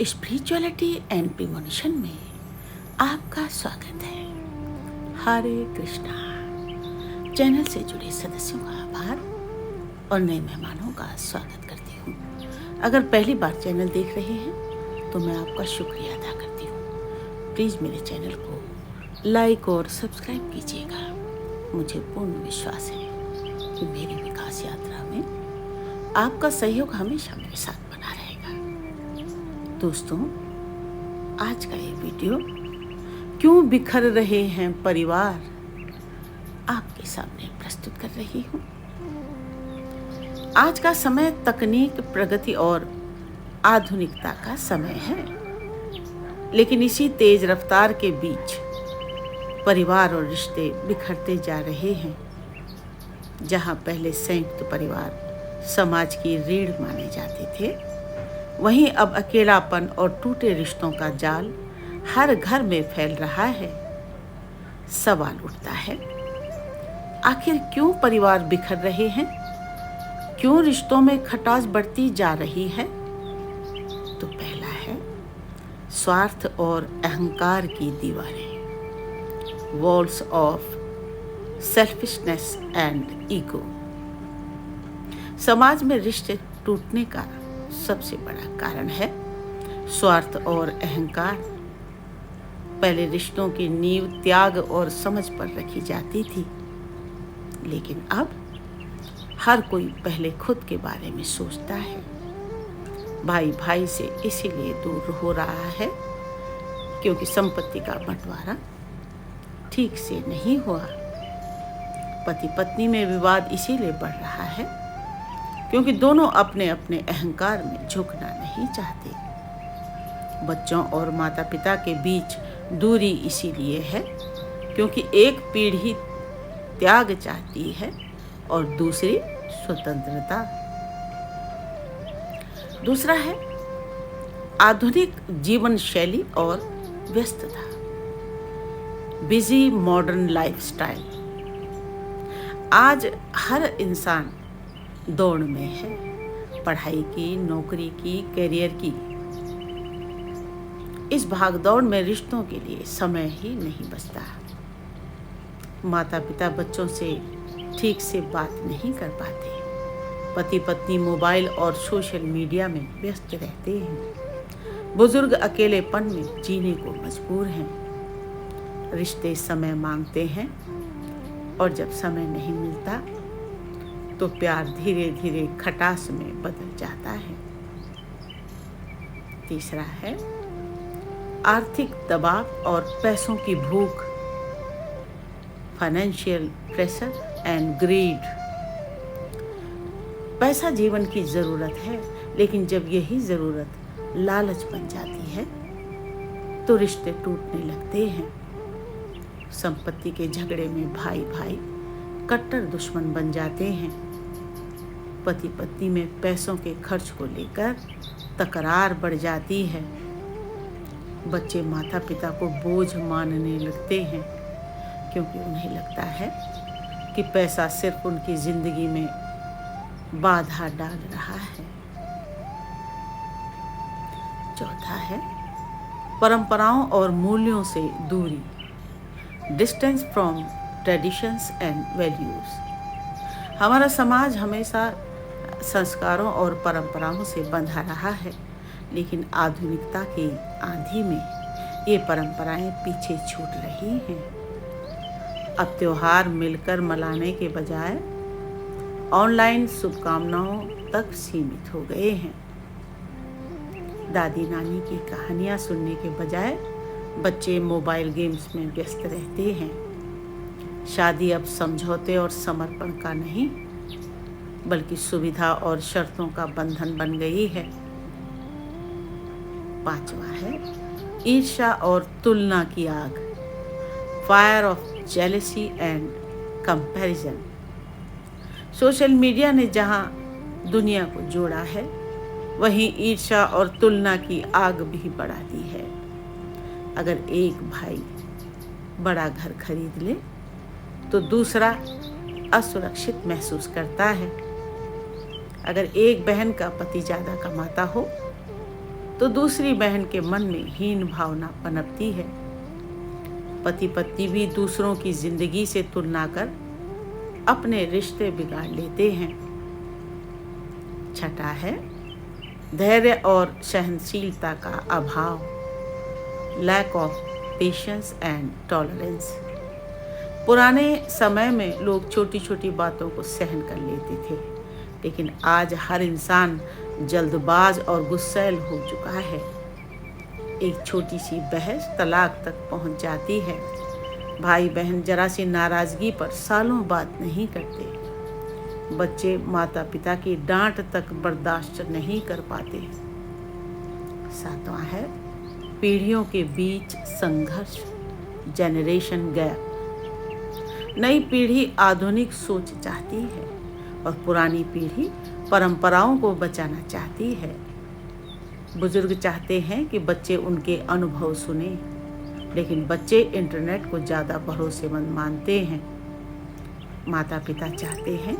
Spirituality and premonition में आपका स्वागत है। हरे कृष्णा। चैनल से जुड़े सदस्यों का आभार और नए मेहमानों का स्वागत करती हूँ। अगर पहली बार चैनल देख रहे हैं तो मैं आपका शुक्रिया अदा करती हूँ। प्लीज़ मेरे चैनल को लाइक और सब्सक्राइब कीजिएगा। मुझे पूर्ण विश्वास है कि मेरी विकास यात्रा में आपका सहयोग हमेशा मेरे साथ बना रहेगा। दोस्तों, आज का ये वीडियो क्यों बिखर रहे हैं परिवार आपके सामने प्रस्तुत कर रही हूँ। आज का समय तकनीक, प्रगति और आधुनिकता का समय है, लेकिन इसी तेज रफ्तार के बीच परिवार और रिश्ते बिखरते जा रहे हैं। जहाँ पहले संयुक्त परिवार समाज की रीढ़ माने जाते थे, वहीं अब अकेलापन और टूटे रिश्तों का जाल हर घर में फैल रहा है। सवाल उठता है, आखिर क्यों परिवार बिखर रहे हैं? क्यों रिश्तों में खटास बढ़ती जा रही है? तो पहला है स्वार्थ और अहंकार की दीवारें, walls of selfishness and ego. समाज में रिश्ते टूटने का सबसे बड़ा कारण है स्वार्थ और अहंकार। पहले रिश्तों की नींव त्याग और समझ पर रखी जाती थी, लेकिन अब हर कोई पहले खुद के बारे में सोचता है। भाई भाई से इसीलिए दूर हो रहा है क्योंकि संपत्ति का बंटवारा ठीक से नहीं हुआ। पति पत्नी में विवाद इसीलिए बढ़ रहा है क्योंकि दोनों अपने अपने अहंकार में झुकना नहीं चाहते। बच्चों और माता पिता के बीच दूरी इसीलिए है क्योंकि एक पीढ़ी त्याग चाहती है और दूसरी स्वतंत्रता। दूसरा है आधुनिक जीवन शैली और व्यस्तता, बिजी मॉडर्न लाइफस्टाइल। आज हर इंसान दौड़ में है, पढ़ाई की, नौकरी की, करियर की। इस भागदौड़ में रिश्तों के लिए समय ही नहीं बचता। माता पिता बच्चों से ठीक से बात नहीं कर पाते। पति पत्नी मोबाइल और सोशल मीडिया में व्यस्त रहते हैं। बुजुर्ग अकेलेपन में जीने को मजबूर हैं। रिश्ते समय मांगते हैं और जब समय नहीं मिलता तो प्यार धीरे धीरे खटास में बदल जाता है। तीसरा है आर्थिक दबाव और पैसों की भूख, फाइनेंशियल प्रेशर एंड ग्रीड। पैसा जीवन की जरूरत है, लेकिन जब यही जरूरत लालच बन जाती है तो रिश्ते टूटने लगते हैं। संपत्ति के झगड़े में भाई भाई कट्टर दुश्मन बन जाते हैं। पति पत्नी में पैसों के खर्च को लेकर तकरार बढ़ जाती है। बच्चे माता पिता को बोझ मानने लगते हैं क्योंकि उन्हें लगता है कि पैसा सिर्फ उनकी जिंदगी में बाधा डाल रहा है। चौथा है परंपराओं और मूल्यों से दूरी, distance from traditions and values. हमारा समाज हमेशा संस्कारों और परंपराओं से बंधा रहा है, लेकिन आधुनिकता की आंधी में ये परंपराएं पीछे छूट रही हैं। अब त्योहार मिलकर मनाने के बजाय ऑनलाइन शुभकामनाओं तक सीमित हो गए हैं। दादी नानी की कहानियां सुनने के बजाय बच्चे मोबाइल गेम्स में व्यस्त रहते हैं। शादी अब समझौते और समर्पण का नहीं, बल्कि सुविधा और शर्तों का बंधन बन गई है। पांचवा है ईर्ष्या और तुलना की आग, fire of jealousy and comparison. Social media ने जहां दुनिया को जोड़ा है, वहीं ईर्ष्या और तुलना की आग भी बढ़ा दी है। अगर एक भाई बड़ा घर खरीद ले तो दूसरा असुरक्षित महसूस करता है। अगर एक बहन का पति ज़्यादा कमाता हो तो दूसरी बहन के मन में हीन भावना पनपती है। पति पत्नी भी दूसरों की जिंदगी से तुलना कर अपने रिश्ते बिगाड़ लेते हैं। छठा है धैर्य और सहनशीलता का अभाव, lack of patience and tolerance. पुराने समय में लोग छोटी छोटी बातों को सहन कर लेते थे, लेकिन आज हर इंसान जल्दबाज और गुस्सैल हो चुका है। एक छोटी सी बहस तलाक तक पहुंच जाती है। भाई बहन जरा सी नाराजगी पर सालों बात नहीं करते। बच्चे माता पिता की डांट तक बर्दाश्त नहीं कर पाते। सातवां है पीढ़ियों के बीच संघर्ष, जनरेशन गैप। नई पीढ़ी आधुनिक सोच चाहती है और पुरानी पीढ़ी परंपराओं को बचाना चाहती है। बुजुर्ग चाहते हैं कि बच्चे उनके अनुभव सुने, लेकिन बच्चे इंटरनेट को ज़्यादा भरोसेमंद मानते हैं। माता पिता चाहते हैं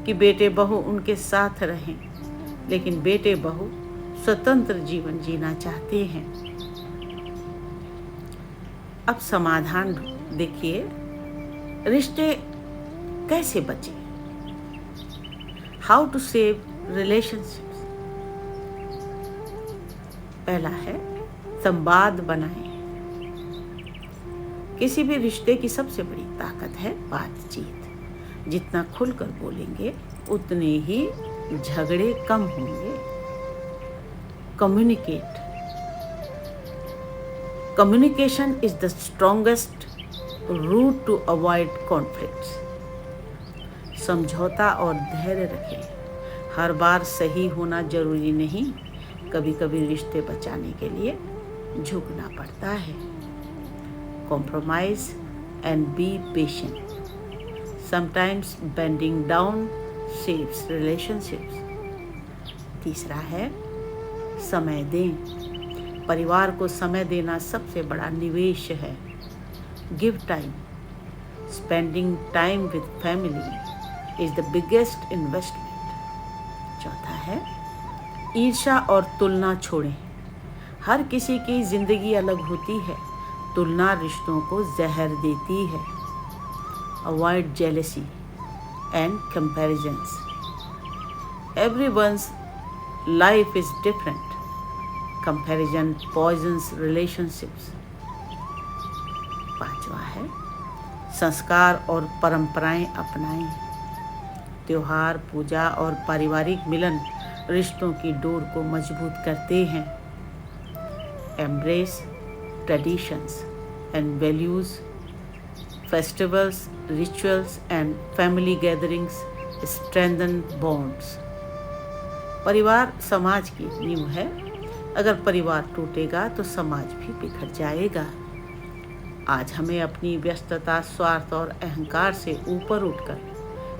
कि बेटे बहू उनके साथ रहें, लेकिन बेटे बहू स्वतंत्र जीवन जीना चाहते हैं। अब समाधान देखिए, रिश्ते कैसे बचे। How to save relationships. पहला है संवाद बनाएं। किसी भी रिश्ते की सबसे बड़ी ताकत है बातचीत। जितना खुलकर बोलेंगे उतने ही झगड़े कम होंगे। Communicate. Communication is the strongest route to avoid conflicts. समझौता और धैर्य रखें। हर बार सही होना जरूरी नहीं, कभी कभी रिश्ते बचाने के लिए झुकना पड़ता है। Compromise and be patient. Sometimes bending down saves relationships. तीसरा है समय दें। परिवार को समय देना सबसे बड़ा निवेश है। Give time. Spending time with family is the biggest investment. चौथा है ईर्ष्या और तुलना छोड़ें। हर किसी की जिंदगी अलग होती है। तुलना रिश्तों को जहर देती है। Avoid jealousy and comparisons. Everyone's life is different. Comparison poisons relationships. पांचवा है संस्कार और परंपराएं अपनाएं। त्योहार, पूजा और पारिवारिक मिलन रिश्तों की डोर को मजबूत करते हैं। Embrace traditions and values. Festivals, rituals and family gatherings strengthen bonds. परिवार समाज की नींव है। अगर परिवार टूटेगा तो समाज भी बिखर जाएगा। आज हमें अपनी व्यस्तता, स्वार्थ और अहंकार से ऊपर उठकर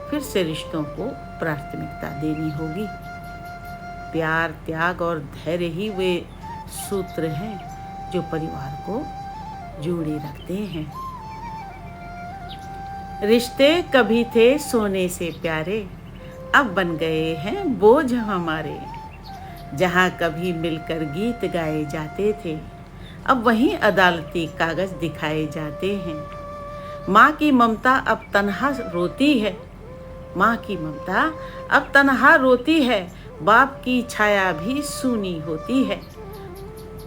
फिर से रिश्तों को प्राथमिकता देनी होगी। प्यार, त्याग और धैर्य ही वे सूत्र हैं जो परिवार को जोड़े रखते हैं। रिश्ते कभी थे सोने से प्यारे, अब बन गए हैं बोझ हमारे। जहाँ कभी मिलकर गीत गाए जाते थे, अब वहीं अदालती कागज दिखाए जाते हैं। माँ की ममता अब तन्हा रोती है। माँ की ममता अब तन्हा रोती है। बाप की छाया भी सूनी होती है।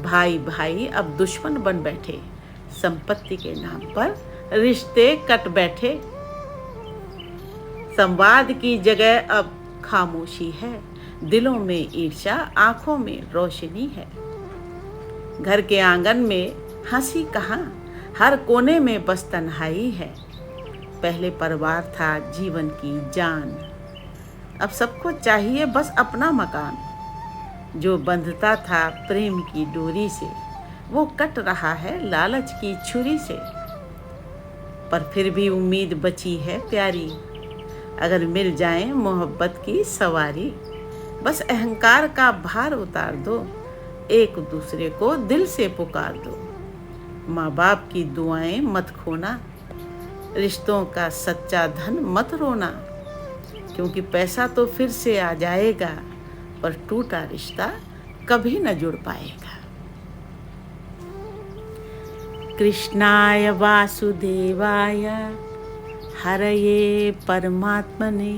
भाई भाई अब दुश्मन बन बैठे। संपत्ति के नाम पर रिश्ते कट बैठे। संवाद की जगह अब खामोशी है। दिलों में ईर्ष्या, आंखों में रोशनी है। घर के आंगन में हंसी कहाँ, हर कोने में बस तन्हाई है। पहले परिवार था जीवन की जान, अब सबको चाहिए बस अपना मकान। जो बंधता था प्रेम की डोरी से, वो कट रहा है लालच की छुरी से। पर फिर भी उम्मीद बची है प्यारी, अगर मिल जाए मोहब्बत की सवारी। बस अहंकार का भार उतार दो, एक दूसरे को दिल से पुकार दो। माँ बाप की दुआएं मत खोना, रिश्तों का सच्चा धन मत रोना। क्योंकि पैसा तो फिर से आ जाएगा, पर टूटा रिश्ता कभी न जुड़ पाएगा। कृष्णाय वासुदेवाय हरये परमात्मने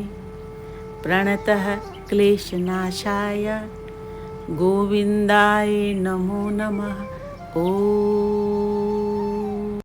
प्रणतः क्लेशनाशाय गोविंदाय नमो नमः। ओम।